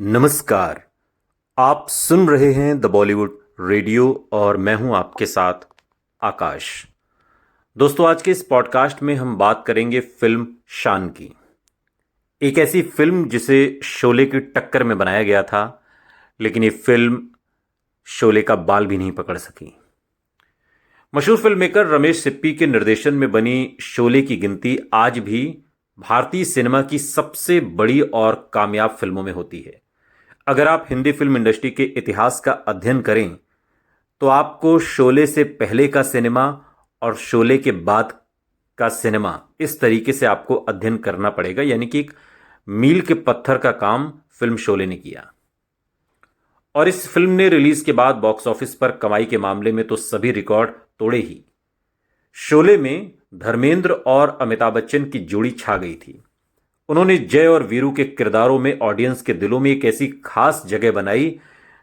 नमस्कार। आप सुन रहे हैं द बॉलीवुड रेडियो और मैं हूं आपके साथ आकाश। दोस्तों, आज के इस पॉडकास्ट में हम बात करेंगे फिल्म शान की। एक ऐसी फिल्म जिसे शोले की टक्कर में बनाया गया था, लेकिन ये फिल्म शोले का बाल भी नहीं पकड़ सकी। मशहूर फिल्म मेकर रमेश सिप्पी के निर्देशन में बनी शोले की गिनती आज भी भारतीय सिनेमा की सबसे बड़ी और कामयाब फिल्मों में होती है। अगर आप हिंदी फिल्म इंडस्ट्री के इतिहास का अध्ययन करें तो आपको शोले से पहले का सिनेमा और शोले के बाद का सिनेमा इस तरीके से आपको अध्ययन करना पड़ेगा, यानी कि एक मील के पत्थर का काम फिल्म शोले ने किया। और इस फिल्म ने रिलीज के बाद बॉक्स ऑफिस पर कमाई के मामले में तो सभी रिकॉर्ड तोड़े ही। शोले में धर्मेंद्र और अमिताभ बच्चन की जोड़ी छा गई थी। उन्होंने जय और वीरू के किरदारों में ऑडियंस के दिलों में एक ऐसी खास जगह बनाई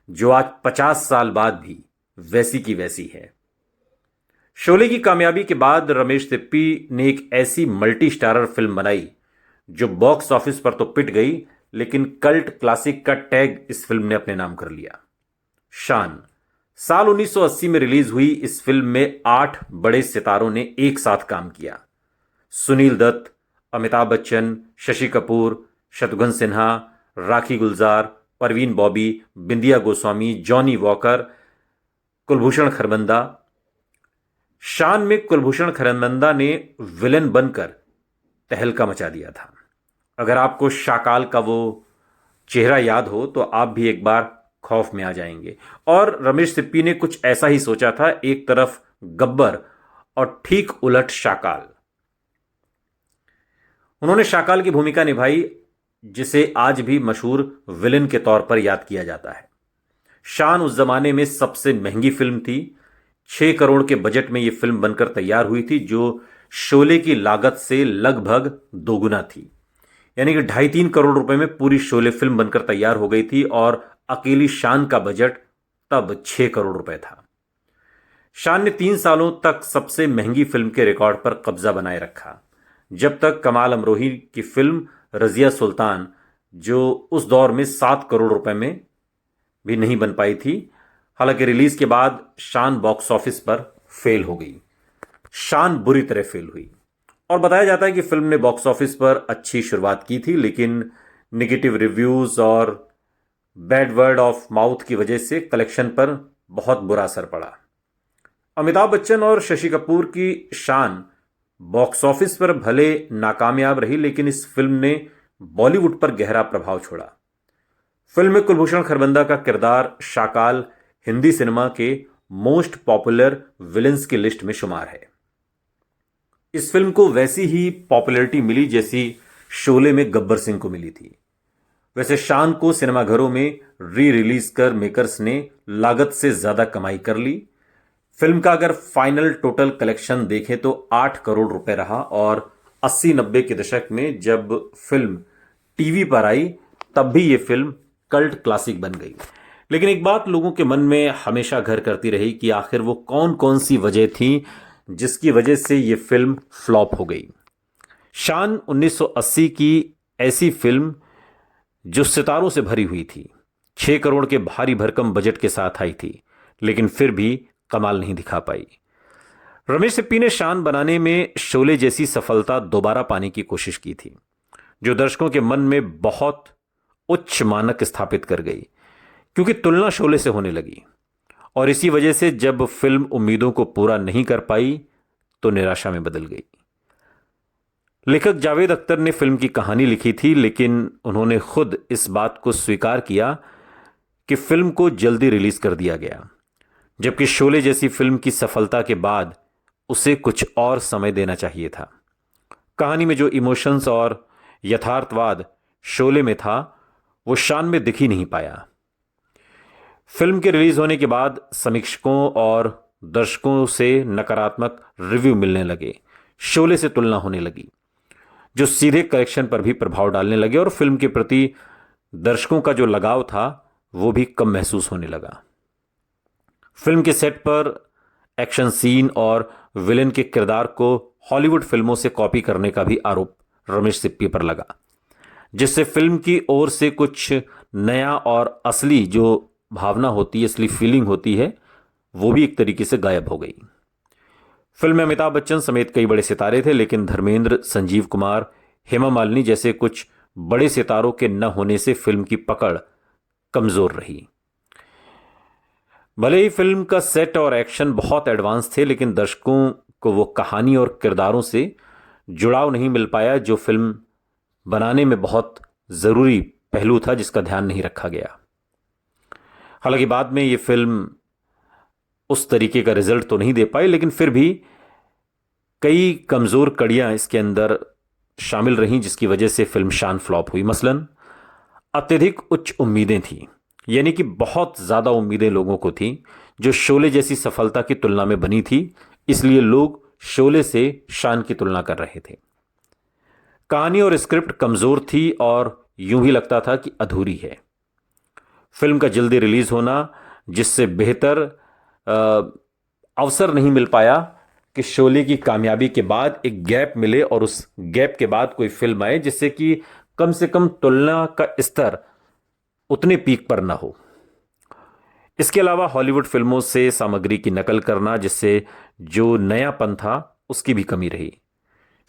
जो आज 50 साल बाद भी वैसी की वैसी है। शोले की कामयाबी के बाद रमेश सिप्पी ने एक ऐसी मल्टी स्टारर फिल्म बनाई जो बॉक्स ऑफिस पर तो पिट गई, लेकिन कल्ट क्लासिक का टैग इस फिल्म ने अपने नाम कर लिया। शान साल 1980 में रिलीज हुई इस फिल्म में 8 बड़े सितारों ने एक साथ काम किया। सुनील दत्त, अमिताभ बच्चन, शशि कपूर, शत्रुघ्न सिन्हा, राखी गुलजार, परवीन बॉबी, बिंदिया गोस्वामी, जॉनी वॉकर, कुलभूषण खरबंदा। शान में कुलभूषण खरबंदा ने विलेन बनकर तहलका मचा दिया था। अगर आपको शाकाल का वो चेहरा याद हो तो आप भी एक बार खौफ में आ जाएंगे। और रमेश सिप्पी ने कुछ ऐसा ही सोचा था, एक तरफ गब्बर और ठीक उलट शाकाल। उन्होंने शाकाल की भूमिका निभाई जिसे आज भी मशहूर विलेन के तौर पर याद किया जाता है। शान उस जमाने में सबसे महंगी फिल्म थी। 6 करोड़ के बजट में यह फिल्म बनकर तैयार हुई थी, जो शोले की लागत से लगभग दोगुना थी। यानी कि 2.5-3 करोड़ रुपए में पूरी शोले फिल्म बनकर तैयार हो गई थी और अकेली शान का बजट तब 6 करोड़ रुपए था। शान ने 3 सालों तक सबसे महंगी फिल्म के रिकॉर्ड पर कब्जा बनाए रखा, जब तक कमाल अमरोही की फिल्म रजिया सुल्तान, जो उस दौर में 7 करोड़ रुपए में भी नहीं बन पाई थी। हालांकि रिलीज के बाद शान बॉक्स ऑफिस पर फेल हो गई। शान बुरी तरह फेल हुई और बताया जाता है कि फिल्म ने बॉक्स ऑफिस पर अच्छी शुरुआत की थी, लेकिन नेगेटिव रिव्यूज और बैड वर्ड ऑफ माउथ की वजह से कलेक्शन पर बहुत बुरा असर पड़ा। अमिताभ बच्चन और शशि कपूर की शान बॉक्स ऑफिस पर भले नाकामयाब रही, लेकिन इस फिल्म ने बॉलीवुड पर गहरा प्रभाव छोड़ा। फिल्म में कुलभूषण खरबंदा का किरदार शाकाल हिंदी सिनेमा के मोस्ट पॉपुलर विलेंस की लिस्ट में शुमार है। इस फिल्म को वैसी ही पॉपुलैरिटी मिली जैसी शोले में गब्बर सिंह को मिली थी। वैसे शान को सिनेमाघरों में री रिलीज कर मेकर्स ने लागत से ज्यादा कमाई कर ली। फिल्म का अगर फाइनल टोटल कलेक्शन देखें तो 8 करोड़ रुपए रहा और 80-90 के दशक में जब फिल्म टीवी पर आई तब भी यह फिल्म कल्ट क्लासिक बन गई। लेकिन एक बात लोगों के मन में हमेशा घर करती रही कि आखिर वो कौन कौन सी वजह थी जिसकी वजह से यह फिल्म फ्लॉप हो गई। शान 1980 की ऐसी फिल्म जो सितारों से भरी हुई थी, 6 करोड़ के भारी भरकम बजट के साथ आई थी, लेकिन फिर भी कमाल नहीं दिखा पाई। रमेश सिप्पी ने शान बनाने में शोले जैसी सफलता दोबारा पाने की कोशिश की थी, जो दर्शकों के मन में बहुत उच्च मानक स्थापित कर गई, क्योंकि तुलना शोले से होने लगी। और इसी वजह से जब फिल्म उम्मीदों को पूरा नहीं कर पाई तो निराशा में बदल गई। लेखक जावेद अख्तर ने फिल्म की कहानी लिखी थी, लेकिन उन्होंने खुद इस बात को स्वीकार किया कि फिल्म को जल्दी रिलीज कर दिया गया, जबकि शोले जैसी फिल्म की सफलता के बाद उसे कुछ और समय देना चाहिए था। कहानी में जो इमोशंस और यथार्थवाद शोले में था वो शान में दिख ही नहीं पाया। फिल्म के रिलीज होने के बाद समीक्षकों और दर्शकों से नकारात्मक रिव्यू मिलने लगे, शोले से तुलना होने लगी, जो सीधे कलेक्शन पर भी प्रभाव डालने लगे और फिल्म के प्रति दर्शकों का जो लगाव था वो भी कम महसूस होने लगा। फिल्म के सेट पर एक्शन सीन और विलेन के किरदार को हॉलीवुड फिल्मों से कॉपी करने का भी आरोप रमेश सिप्पी पर लगा, जिससे फिल्म की ओर से कुछ नया और असली जो भावना होती है, असली फीलिंग होती है, वो भी एक तरीके से गायब हो गई। फिल्म में अमिताभ बच्चन समेत कई बड़े सितारे थे, लेकिन धर्मेंद्र, संजीव कुमार, हेमा मालिनी जैसे कुछ बड़े सितारों के न होने से फिल्म की पकड़ कमजोर रही। भले ही फिल्म का सेट और एक्शन बहुत एडवांस थे, लेकिन दर्शकों को वो कहानी और किरदारों से जुड़ाव नहीं मिल पाया जो फिल्म बनाने में बहुत जरूरी पहलू था, जिसका ध्यान नहीं रखा गया। हालांकि बाद में ये फिल्म उस तरीके का रिजल्ट तो नहीं दे पाई, लेकिन फिर भी कई कमजोर कड़ियां इसके अंदर शामिल रहीं, जिसकी वजह से फिल्म शान फ्लॉप हुई। मसलन अत्यधिक उच्च उम्मीदें थी, यानी कि बहुत ज्यादा उम्मीदें लोगों को थी, जो शोले जैसी सफलता की तुलना में बनी थी, इसलिए लोग शोले से शान की तुलना कर रहे थे। कहानी और स्क्रिप्ट कमजोर थी और यूं ही लगता था कि अधूरी है। फिल्म का जल्दी रिलीज होना, जिससे बेहतर अवसर नहीं मिल पाया कि शोले की कामयाबी के बाद एक गैप मिले और उस गैप के बाद कोई फिल्म आए जिससे कि कम से कम तुलना का स्तर उतने पीक पर ना हो। इसके अलावा हॉलीवुड फिल्मों से सामग्री की नकल करना, जिससे जो नयापन था उसकी भी कमी रही।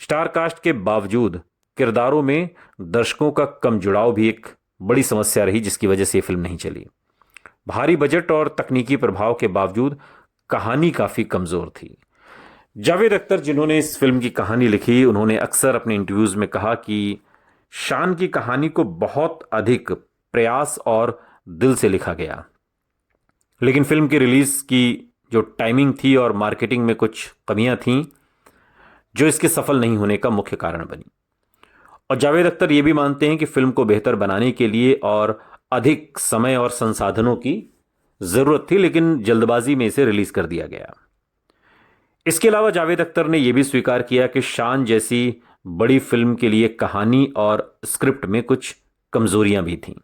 स्टार कास्ट के बावजूद किरदारों में दर्शकों का कम जुड़ाव भी एक बड़ी समस्या रही, जिसकी वजह से यह फिल्म नहीं चली। भारी बजट और तकनीकी प्रभाव के बावजूद कहानी काफी कमजोर थी। जावेद अख्तर, जिन्होंने इस फिल्म की कहानी लिखी, उन्होंने अक्सर अपने इंटरव्यूज में कहा कि शान की कहानी को बहुत अधिक प्रयास और दिल से लिखा गया, लेकिन फिल्म की रिलीज की जो टाइमिंग थी और मार्केटिंग में कुछ कमियां थीं, जो इसके सफल नहीं होने का मुख्य कारण बनी। और जावेद अख्तर ये भी मानते हैं कि फिल्म को बेहतर बनाने के लिए और अधिक समय और संसाधनों की जरूरत थी, लेकिन जल्दबाजी में इसे रिलीज कर दिया गया। इसके अलावा जावेद अख्तर ने यह भी स्वीकार किया कि शान जैसी बड़ी फिल्म के लिए कहानी और स्क्रिप्ट में कुछ कमजोरियां भी थीं,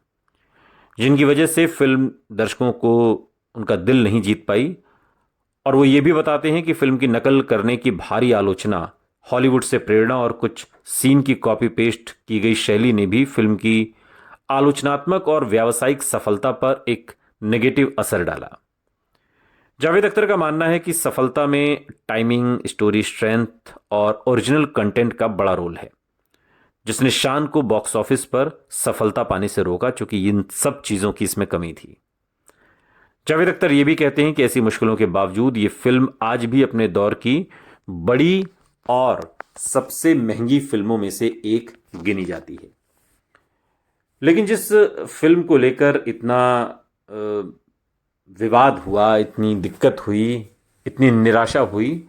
जिनकी वजह से फिल्म दर्शकों को उनका दिल नहीं जीत पाई। और वो ये भी बताते हैं कि फिल्म की नकल करने की भारी आलोचना, हॉलीवुड से प्रेरणा और कुछ सीन की कॉपी पेस्ट की गई शैली ने भी फिल्म की आलोचनात्मक और व्यावसायिक सफलता पर एक नेगेटिव असर डाला। जावेद अख्तर का मानना है कि सफलता में टाइमिंग, स्टोरी स्ट्रेंथ और ओरिजिनल कंटेंट का बड़ा रोल है, जिसने शान को बॉक्स ऑफिस पर सफलता पाने से रोका, चूंकि इन सब चीजों की इसमें कमी थी। जावेद अख्तर ये भी कहते हैं कि ऐसी मुश्किलों के बावजूद ये फिल्म आज भी अपने दौर की बड़ी और सबसे महंगी फिल्मों में से एक गिनी जाती है। लेकिन जिस फिल्म को लेकर इतना विवाद हुआ, इतनी दिक्कत हुई, इतनी निराशा हुई,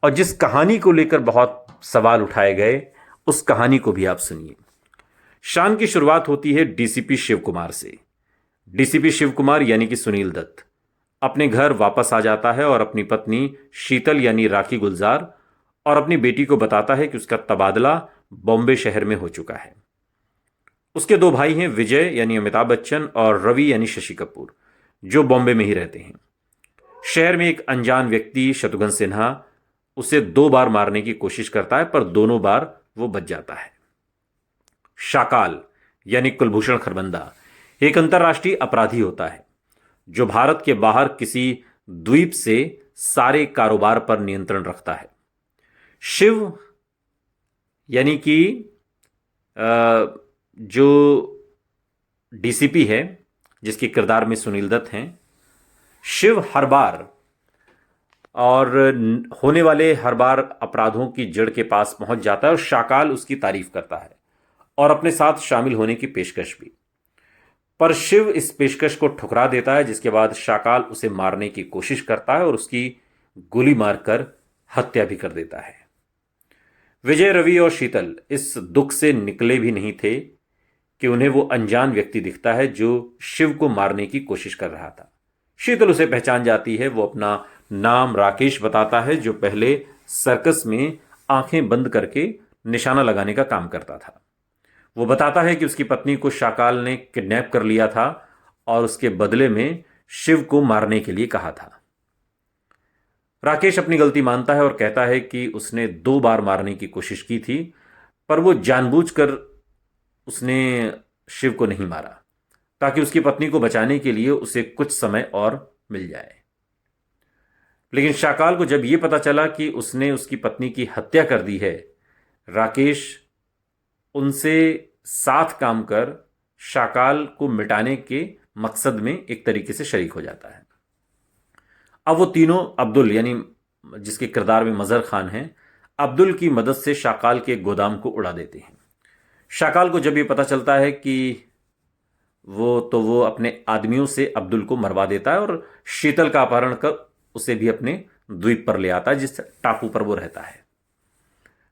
और जिस कहानी को लेकर बहुत सवाल उठाए गए, उस कहानी को भी आप सुनिए। शान की शुरुआत होती है डीसीपी शिव कुमार से। डीसीपी शिव कुमार यानी कि सुनील दत्त अपने घर वापस आ जाता है और अपनी पत्नी शीतल यानी राखी गुलजार और अपनी बेटी को बताता है कि उसका तबादला बॉम्बे शहर में हो चुका है। उसके दो भाई हैं, विजय यानी अमिताभ बच्चन और रवि यानी शशि कपूर, जो बॉम्बे में ही रहते हैं। शहर में एक अनजान व्यक्ति शत्रुघ्न सिन्हा उसे 2 बार मारने की कोशिश करता है, पर दोनों बार वो बच जाता है। शाकाल यानी कुलभूषण खरबंदा एक अंतर्राष्ट्रीय अपराधी होता है, जो भारत के बाहर किसी द्वीप से सारे कारोबार पर नियंत्रण रखता है। शिव यानी कि जो डीसीपी है, जिसके किरदार में सुनील दत्त हैं, शिव हर बार और होने वाले हर बार अपराधों की जड़ के पास पहुंच जाता है और शाकाल उसकी तारीफ करता है और अपने साथ शामिल होने की पेशकश भी। पर शिव इस पेशकश को ठुकरा देता है, जिसके बाद शाकाल उसे मारने की कोशिश करता है और उसकी गोली मारकर हत्या भी कर देता है। विजय, रवि और शीतल इस दुख से निकले भी नहीं थे कि उन्हें वो अनजान व्यक्ति दिखता है जो शिव को मारने की कोशिश कर रहा था। शीतल उसे पहचान जाती है। वो अपना नाम राकेश बताता है, जो पहले सर्कस में आंखें बंद करके निशाना लगाने का काम करता था। वो बताता है कि उसकी पत्नी को शाकाल ने किडनैप कर लिया था और उसके बदले में शिव को मारने के लिए कहा था। राकेश अपनी गलती मानता है और कहता है कि उसने 2 बार मारने की कोशिश की थी, पर वो जानबूझकर उसने शिव को नहीं मारा, ताकि उसकी पत्नी को बचाने के लिए उसे कुछ समय और मिल जाए। लेकिन शाकाल को जब यह पता चला कि उसने उसकी पत्नी की हत्या कर दी है, राकेश उनसे साथ काम कर शाकाल को मिटाने के मकसद में एक तरीके से शरीक हो जाता है। अब वो तीनों अब्दुल, यानी जिसके किरदार में मजहर खान हैं, अब्दुल की मदद से शाकाल के गोदाम को उड़ा देते हैं। शाकाल को जब ये पता चलता है कि वो अपने आदमियों से अब्दुल को मरवा देता है और शीतल का अपहरण कर उसे भी अपने द्वीप पर ले आता है, जिस टापू पर वो रहता है।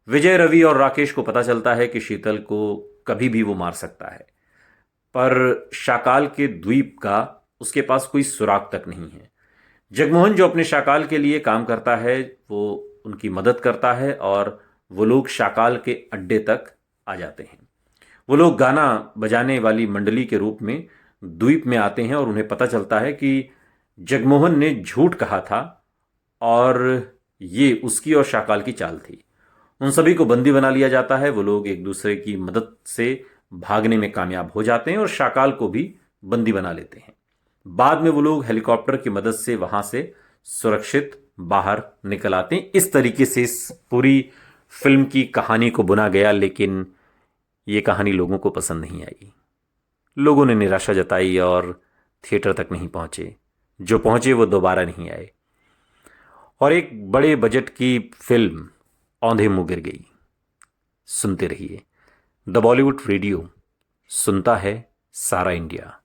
विजय, रवि और राकेश को पता चलता है कि शीतल को कभी भी वो मार सकता है, पर शाकाल के द्वीप का उसके पास कोई सुराग तक नहीं है। जगमोहन, जो अपने शाकाल के लिए काम करता है, वो उनकी मदद करता है और वो लोग शाकाल के अड्डे तक आ जाते हैं। वो लोग गाना बजाने वाली मंडली के रूप में द्वीप में आते हैं और उन्हें पता चलता है कि जगमोहन ने झूठ कहा था और ये उसकी और शाकाल की चाल थी। उन सभी को बंदी बना लिया जाता है। वो लोग एक दूसरे की मदद से भागने में कामयाब हो जाते हैं और शाकाल को भी बंदी बना लेते हैं। बाद में वो लोग हेलीकॉप्टर की मदद से वहां से सुरक्षित बाहर निकल आते हैं। इस तरीके से इस पूरी फिल्म की कहानी को बुना गया, लेकिन ये कहानी लोगों को पसंद नहीं आई। लोगों ने निराशा जताई और थिएटर तक नहीं पहुंचे। जो पहुंचे वो दोबारा नहीं आए और एक बड़े बजट की फिल्म औंधे मुंह गिर गई। सुनते रहिए द बॉलीवुड रेडियो, सुनता है सारा इंडिया।